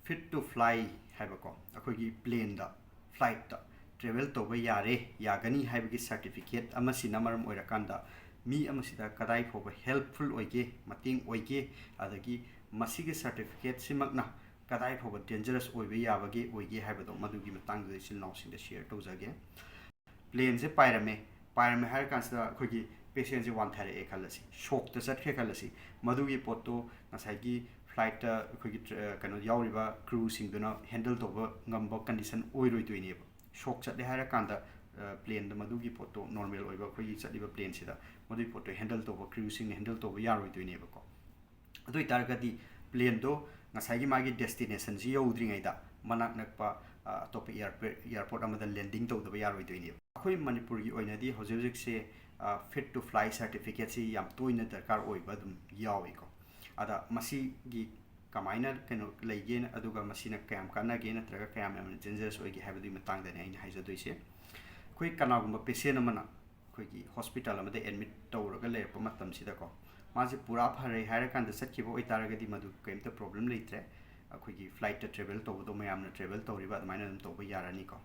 fit to fly haibako akhoi plane da flight da travel to ba yare yagani haibagi certificate amasina maram oirakanda mi amasida kadaifaoba helpful oige mating oige adagi masigi certificate simakna kadaifaoba dangerous oibe yabagi oige haibado madugi matang da sil naw sing da share tawjage plane se pairame har kansda akhoi patient je wan thare e khalasi shock ta chat khe khalasi madugi poto nasai flight akhoi kano yauriba crew singduna handle toba ngamba condition oiroi toine shock chat har kanda plane da madugi poto normal oiba akhoi chatiba plane sida madui poto handle toba crew sing handle toba yaroi toine ko adoi targadi plane do ngasai gi magi destination ji yaudri da manak nakpa top airport amada landing tawdaba yaroi toine akhoi manipur gi oinadi hojik se fit to fly certificate si yam toina darkar oiba dum yawi ko ada masi gi kamaina keno leigena aduga masina kayam kana ge na traga kayam am dangerous oigi habadi matang da ne haija doise koi kana gumba patient amana koi gi hospital amada admit tawraga le pa matam sida ko maji pura phare haira kan da sakki bo itaraga di madu kaimta problem leitre koi gi flight travel to do mayam na travel tawriba maina dum to ba yarani ko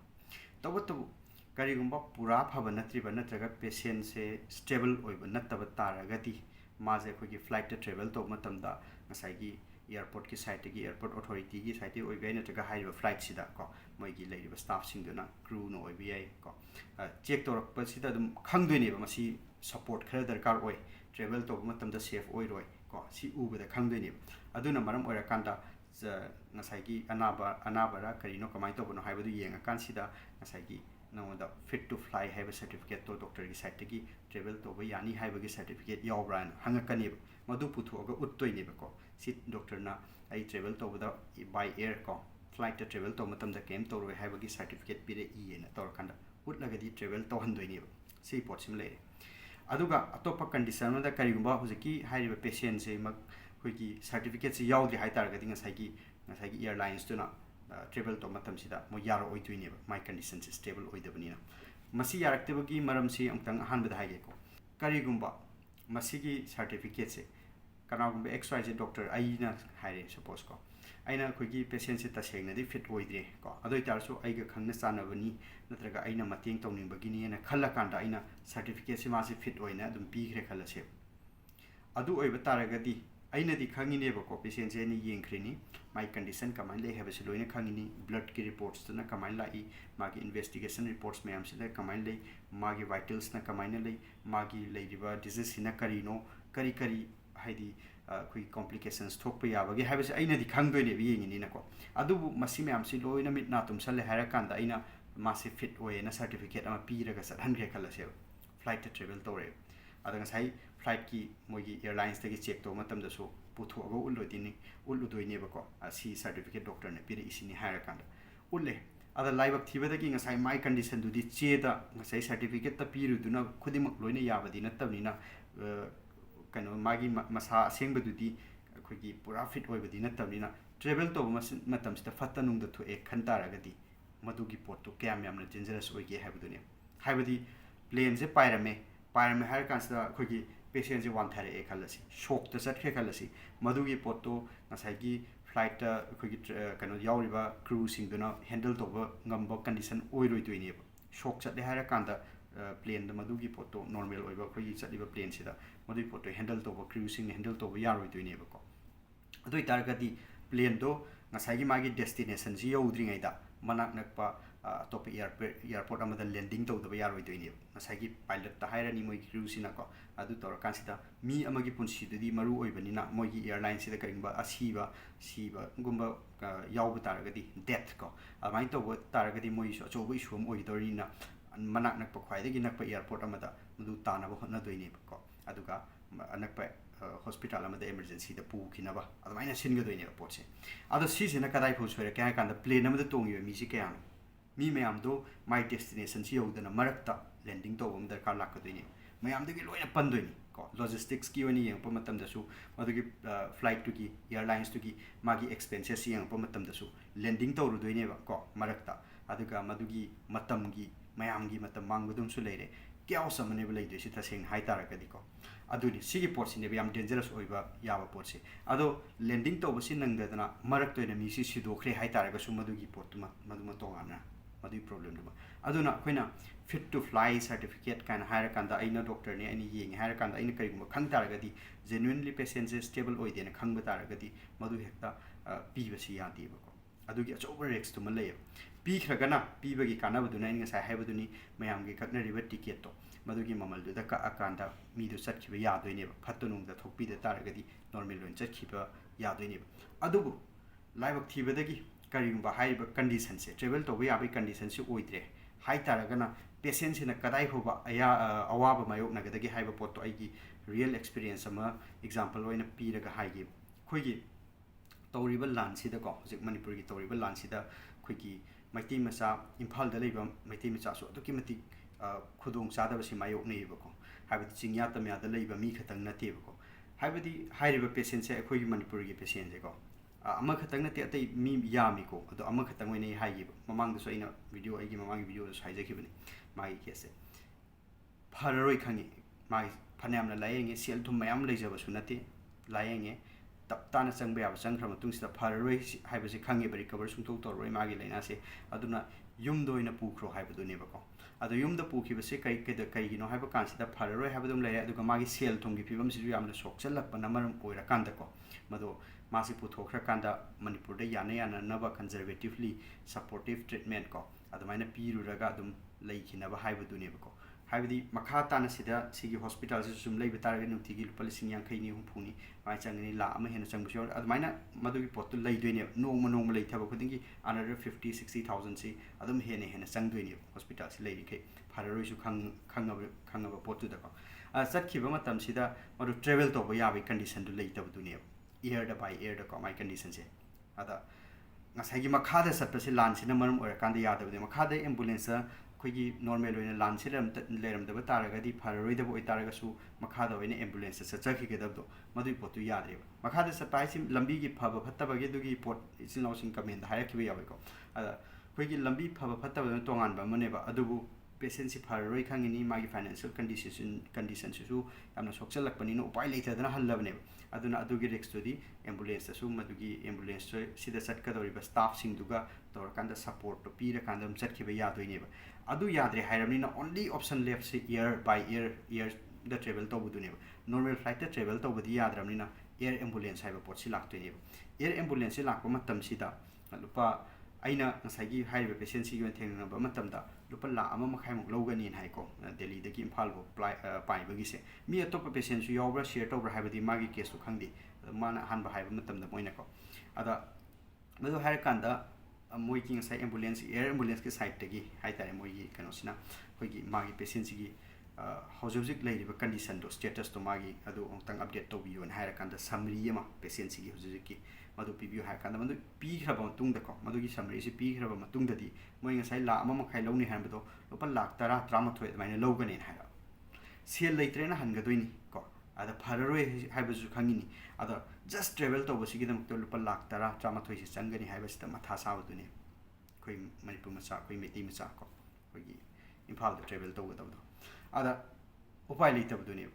to karigumba pura phaba natriba natraga patient se stable oiba nataba taragati maje khoi flight travel to matamda ngasai gi airport ki site gi airport authority gi site oiba natraga haiba flight sida ko moi gi leiriba staff singduna crew no oiba ko check torak pa sida dum khangdoini ba masi support khara darkar oi travel to matamda safe oi roi ko si uba da khangdoini aduna maram oira kanda ngasai gi anaba ra karino kamai to bono haiba du yenga kan sida ngasai gi the fit to fly have a certificate to doctor gi site gi travel to ba yani have gi certificate yawbran hangakani madu puthu ga uttoi ne ko si doctor na ai travel to da by air ko flight to travel to matam da kem to roi have gi certificate pire e na tor kanda utlaga di travel to handoi ne si pot sim le aduga atopa condition da kari gumba hojiki haiba patient se mak khoi gi certificate se yawdi hai tar ga dinga sai gi airlines to na travel to matam sida mo yaro oi tuine my condition is stable oi dabnina masi yarakte bagi maram si amtang han bada haige ko kari gumba masi gi certificate se kana gumba xyz doctor aina haire suppose ko aina khoi gi patient se taseng na di fit oi dre ko adoi tar so ai ga khangna chana bani natraga aina mating tawning bagi ni na khalla kanda aina certificate se ma se fit oi na dum pi gre khala se adu oi bataraga di aina di khangine ba ko patient se ni yengkhrini my condition kamai le have loina khangini blood ki reports na kamai lai magi investigation reports me am sida kamai le magi vitals na kamai na le magi le riba disease hina karino kari haidi kui complications thok pa yabagi have se aina di khangdoi ne bi yengini na ko adu masi me am si loina mit na tum sale hara kan da aina masi fit oe na certificate ama pi raga sat han gre khala se flight travel tore adanga sai flight ki mogi airlines tagi check to matam da so puthu ago uludoi ne ba ko asi certificate doctor ne pire isini hire kan ulle ada live up thiba da ki ngasai my condition du di che da ngasai certificate ta piru du na khudimak loina yabadi na tabni na kano magi masa aseng du di khoi gi pura fit oi badi na tabni na travel to matam sta fatanung da thu e khanta ra gadi madu gi pot to kyam yam na dangerous oi ge habu du ne haibadi plane se pairame har kansda khoi gi patient je wan thare e khalasi shock ta chat khe khalasi madugi poto nasai gi flight ta khoi gi kano yauriba crew singduna handle to ba ngamba condition oiroi toine shock chat har kanda plane da madugi poto normal oiba khoi gi chatiba plane sida madui poto handle to ba crew sing handle to ba yaroi toine ko adoi targadi plane do ngasai gi magi destination ji yaudri ngai da manak nakpa top airport amada landing to da yaroi toine ngasai gi pilot ta hairani moi crew sina ko adu tor kansida mi amagi punsi dudi maru oibani na moi gi airline sida karingba asiba gumba yawba taragadi death ko amai to taragadi moi so chobi shum oidori na manak nakpa khwai gi nakpa airport amada mudu tana ba hona doine ko aduga anakpa hospital amada emergency da pu kinaba adamaina singa doine potse adu si sina kadai phu soire kya kan da plane amada tongi mi si kya mi mayam do my destination si yodana marakta landing to um darkar lakadini mayam de loina pandoini ko logistics ki oni yang pamatam da su madugi flight to ki airlines to ki magi expenses yang pamatam da su landing to ru doine ba ko marakta aduga madugi matam gi mayam gi matam mangbudum su leire chaos amane ba leidoi si taseng hai taragadi ko aduni sigi port sine yam dangerous oiba yaba port se ado landing to basi nangdana marak to ina mi si sidokre hai taraga su madugi port maduma tongana madu problem duma aduna koina fit to fly certificate kan hire kanda aina doctor ne ani yeng hire kanda aina kari guma khang taragadi genuinely patient stable oi dena khang ba taragadi madu hekta pi basi ya di ba ko adugi achover rex to malay pi khragana pi bagi kana baduna inga sai hai baduni mayam gi kakna riba ticket to madugi mamal du da ka akanda mi du sat khiba ya doine ba phatunung da thokpi da taragadi normal loin chat khiba ya doine ba adugu laibak thibadagi karigumba haiba condition se travel to ya bi condition se oidre hai taragana patient sina kadaifaoba aya awaba mayok nagadagi haiba pot to aigi real experience ama example oina pi raga haigi khoigi tawriba lan sida ko hojik manipur gi tawriba lan sida khoigi maiti macha imphal da leiba maiti macha so to kimati khudong sadaba si mayok nei ba ko haibati chingya tamya da leiba mi khatang na te ba ko haibati hairiba patient se khoigi manipur gi patient se ko ama khatang na te atai mi yami ko ado ama khatang oi nei haigi mamang da so ina video aigi mamang gi video so haije khibani mai kese phararoi khangi mai phanam na layenge sel thum mayam leijaba su nate layenge tap tana changba ya chang khram tung sida phararoi haiba se khangi bari cover sung tok tor roi magi leina se aduna yum doina pu khro haiba du ne ba ko ado yum da pu khiba se kai kai gi no haiba kan sida phararoi haiba dum lay aduga magi sel thum gi phibam si yam da sok chalak pa namaram oira kan da ko mado masi pu thokra kan da manipur da yana yana naba conservatively supportive treatment ko adumaina piru raga dum lei khina ba haiba du ne ba ko haibadi makha tana sida sigi hospital se sum lei betar ga nuti gi policy yang khai ni hum phuni mai changni la ama hena changbu sure admaina madugi pot lei doine nong lei thaba khuding gi another 50-60,000 si adum hena chang doine hospital si lei ke phararoi su khangaba pot tu da ko sat khiba matam sida madu travel to ba ya bi condition du lei tab du ne air da by air da ko mai condition se ada ngasai gi makha da sat pa si lan sina maram ora kan da ya da de makha da ambulance khoigi normal oina lan siram leram da taragadi phararoi da boi taraga su makha da oina ambulance sa chakhi ge dabdo madui potu yadre makha da sa pai sim lambi gi phaba phatta ba ge dugi pot isin lausing comment da hayak khiba yawe ko ada khoigi lambi phaba phatta ba tongan ba mane ba adubu patient si phararoi khangini magi financial condition su amna sokchalak pani no upai leitha dana hallabne aduna adugi rex to di ambulance su madugi ambulance sida satka dori ba staff sing duga tor kanda support to pira kanda chat khiba ya doine ba adu yadre hairamni na only option left se air by air the travel to budune normal flight the travel to budi yadramni na air ambulance haiba pot si lak toine air ambulance lakpa matam sida lupa aina ngasagi haiba patient si gi thengna ba matam da lupa la ama makhai muk logani hai ko delhi da ki imphal bo pai ba gi se mi atop patient su yobra share to bra haibadi magi case su khangdi mana han ba haiba matam da moina ko ada madu hair kanda moi ki ngasai ambulance air ambulance ke side tagi hai tare moi gi kano sina khoi gi magi patient si gi hojojik lei riba condition do status to magi adu ongtang update to bion hair kanda summary ma patient si gi hojojik ki madu pbu hair kanda madu pi khraba tung da ko madu gi summary si pi khraba ma tung da di moi ngasai la ama makhai loni han bado lupa lakh tara tramathoi maina logani haira sel leitre na hanga doini ko ada phararoi haibasu khangini ada just travel to basi gi dam to lupa lakh tara tramathoi si changani haibasi ta matha saw duni koi manipur macha koi meti macha ko koi gi imphal da travel to ga do ada upai leitab duni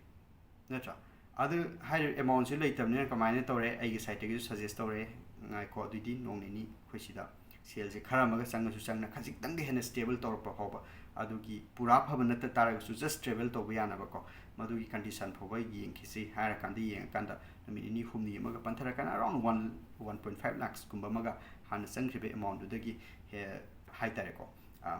natra adu high amount si leitab ne kamaina tore ai gi site gi suggest tore ngai ko duidi nong ni khoi sida sel je khara maga changna su changna khajik dang ge hena stable tor pa hoba adugi pura phaba nata taraga su just travel to bayana ba ko madugi condition phoba yeng khisi hara kandi yeng kanda nami ni humni maga panthara kan around 1.5 lakhs kumba maga han changribe amount dagi he high tare ko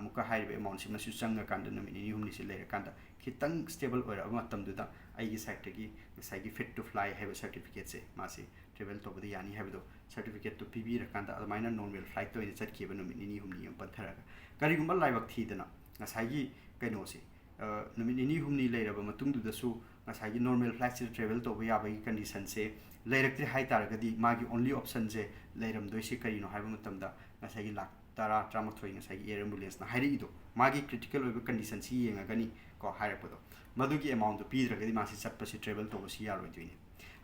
muka high be amount si masu changa kanda nami ni humni si leira kanda khitang stable ora matam du da ai gi site gi sai gi fit to fly have certificate se masi travel to bodi yani have do certificate to pb rakanda admaina normal flight to in chat ki banu ni humni yam panthara kari gumba laibak thi dana ngasai gi kaino se numi ni humni leiraba matung du da su ngasai gi normal flight se travel to ya ba gi condition se leirakti hai taragadi magi only option je leiram doi se kari no haiba matam da ngasai gi lak tara tramathoi ngasai gi air ambulance na hairi do magi critical oiba condition si yenga gani ko hairapado madugi amount to pidragadi masi chatpa si travel to si yaroi doini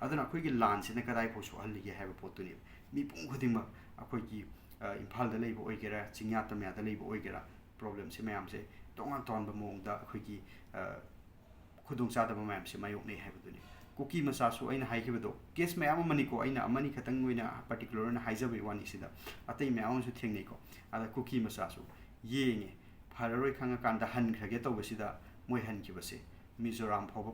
aduna akoi gi lan se na kadai pho so halli ge haiba potuni mi pung khuding ma akoi gi imphal da leibo oigera chingya tamya da leibo oigera problem se mayam se ꯇꯣꯉꯥꯟ ꯇꯣꯉꯥꯟꯕ ꯃꯑꯣꯡꯗ ꯑꯩꯈꯣꯏꯒꯤ ꯈꯨꯗꯣꯡꯆꯥꯗꯕ ꯃꯌꯥꯝꯁꯦ ꯃꯥꯌꯣꯛꯅꯩ ꯍꯥꯏꯕꯗꯨꯅꯤ ꯀꯨꯀꯤ ꯃꯆꯥꯁꯨ ꯑꯩꯅ ꯍꯥꯏꯈꯤꯕꯗꯣ ꯀꯦꯁ ꯃꯌꯥꯝ ꯑꯃꯅꯤꯀꯣ ꯑꯩꯅ ꯑꯃꯅꯤ ꯈꯛꯇꯪ ꯑꯣꯏꯅ ꯄꯥꯔꯇꯤꯀꯨꯂꯔ ꯑꯣꯏꯅ ꯍꯥꯏꯖꯕꯒꯤ ꯋꯥꯅꯤ ꯁꯤꯗ ꯑꯇꯩ ꯃꯌꯥꯝ ꯑꯃꯁꯨ ꯊꯦꯡꯅꯩꯀꯣ ꯑꯗ ꯀꯨꯀꯤ ꯃꯆꯥꯁꯨ ꯌꯦꯡꯉꯦ ꯐꯔꯔꯣꯏ ꯈꯪꯉꯀꯥꯟꯗ ꯍꯟꯈ꯭ꯔꯒꯦ ꯇꯧꯕꯁꯤꯗ ꯃꯣꯏ ꯍꯟꯈꯤꯕꯁꯦ ꯃꯤꯖꯣꯔꯥꯝ ꯐꯥꯎꯕ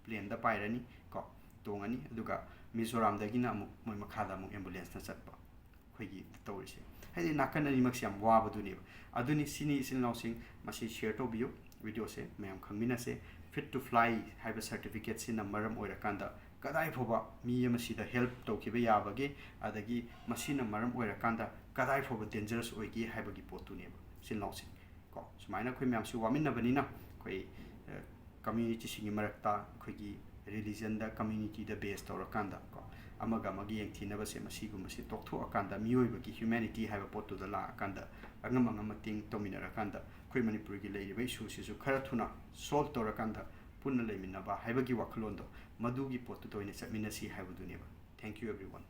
ꯄ꯭ꯂꯦꯟꯗ ꯄꯥꯏꯔꯅꯤ ꯀꯣ ꯇꯣꯡꯉꯅꯤ ꯑꯗꯨꯒ ꯃꯤꯖꯣꯔꯥꯝꯗꯒꯤꯅ ꯑꯃꯨꯛ ꯃꯣꯏ ꯃꯈꯥꯗ ꯑꯃꯨꯛ ꯑꯦꯝꯕꯨꯂꯦꯟꯁꯅ ꯆꯠꯄ ꯑꯩꯈꯣꯏꯒꯤ ꯇꯧꯔꯤꯁꯦ ꯍꯥꯏꯗꯤ ꯅꯥꯀꯟ ꯑꯅꯤꯃꯛꯁꯦ ꯌꯥꯝ ꯋꯥꯕꯗꯨꯅꯦꯕ ꯑꯗꯨꯅꯤ ꯁꯤꯅꯤ ꯏꯆꯤꯜ ꯏꯅꯥꯎꯁꯤꯡ ꯃꯁꯤ ꯁꯤꯌꯔ ꯇꯧꯕꯤꯌꯨ ꯚꯤꯗꯤꯑꯣꯁꯦ ꯃꯌꯥꯝ ꯈꯪꯃꯤꯟꯅꯁꯦ ꯐꯤꯠ ꯇꯨ ꯐ꯭ꯂꯥꯏ ꯍꯥꯏꯕ ꯁꯔꯇꯤꯐꯤꯀꯦꯠꯁꯤꯅ ꯃꯔꯝ ꯑꯣꯏꯔꯀꯥꯟꯗ ꯀꯗꯥꯏ ꯐꯥꯎꯕ ꯃꯤ ꯑꯃꯁꯤꯗ ꯍꯦꯜꯞ ꯇꯧꯈꯤꯕ ꯌꯥꯕꯒꯦ ꯑꯗꯒꯤ ꯃꯁꯤꯅ ꯃꯔꯝ ꯑꯣꯏꯔꯀꯥꯟꯗ ꯀꯗꯥꯏ ꯐꯥꯎꯕ ꯗꯦꯟꯖꯔꯁ ꯑꯣꯏꯒꯦ ꯍꯥꯏꯕꯒꯤ ꯄꯣꯠꯇꯨꯅꯦꯕ ꯏꯆꯤꯜ ꯏꯅꯥꯎꯁꯤꯡ ꯀꯣ ꯁꯨꯃꯥꯏꯅ ꯑꯩꯈꯣꯏ ꯃꯌꯥꯝꯁꯤ ꯋꯥꯃꯤꯟꯅꯕꯅꯤꯅ ꯑꯩꯈꯣꯏ ꯀꯝꯃ꯭ꯌꯨꯅꯤꯇꯤꯁꯤꯡꯒꯤ ꯃꯔꯛꯇ ꯑꯩꯈꯣꯏꯒꯤ ꯔꯤꯂꯤꯖꯟꯗ ꯀꯝꯃ꯭ꯌꯨꯅꯤꯇꯤꯗ ꯕꯦꯁ ꯇꯧꯔꯀꯥꯟꯗ ꯀꯣ ꯑꯃꯒ ꯑꯃꯒꯤ ꯌꯦꯡꯊꯤꯅꯕꯁꯦ ꯃꯁꯤꯒꯨꯝꯕꯁꯤ ꯇꯣꯛꯊꯣꯛꯑꯀꯥꯟꯗ ꯃꯤꯑꯣꯏꯕꯒꯤ ꯍ꯭ꯌꯨꯃꯦꯅꯤꯇꯤ ꯍꯥꯏꯕ ꯄꯣꯠꯇꯨꯗ ꯂꯥꯛꯑꯀꯥꯟꯗ ꯑꯉꯝ ꯑꯉꯝ ꯃꯇꯦꯡ ꯇꯧꯃꯤꯟꯅꯔꯀꯥꯟꯗ ꯑꯩꯈꯣꯏ ꯃꯅꯤꯄꯨꯔꯒꯤ ꯂꯩꯔꯤꯕ ꯏꯁꯨꯁꯤꯁꯨ ꯈꯔ ꯊꯨꯅ ꯁꯣꯜቭ ꯇꯧꯔꯀꯥꯟꯗ ꯄꯨꯟꯅ ꯂꯩꯃꯤꯟꯅꯕ ꯍꯥꯏꯕꯒꯤ ꯋꯥꯈꯜꯂꯣꯟꯗꯣ ꯃꯗꯨꯒꯤ ꯄꯣꯠꯇꯨꯗ ꯑꯣꯏꯅ ꯆꯠꯃꯤꯟꯅꯁꯤ ꯍꯥꯏꯕꯗꯨꯅꯦꯕ ꯊꯦꯡꯛ ꯌꯨ ꯑꯦꯕ꯭ꯔꯤꯋꯥꯟ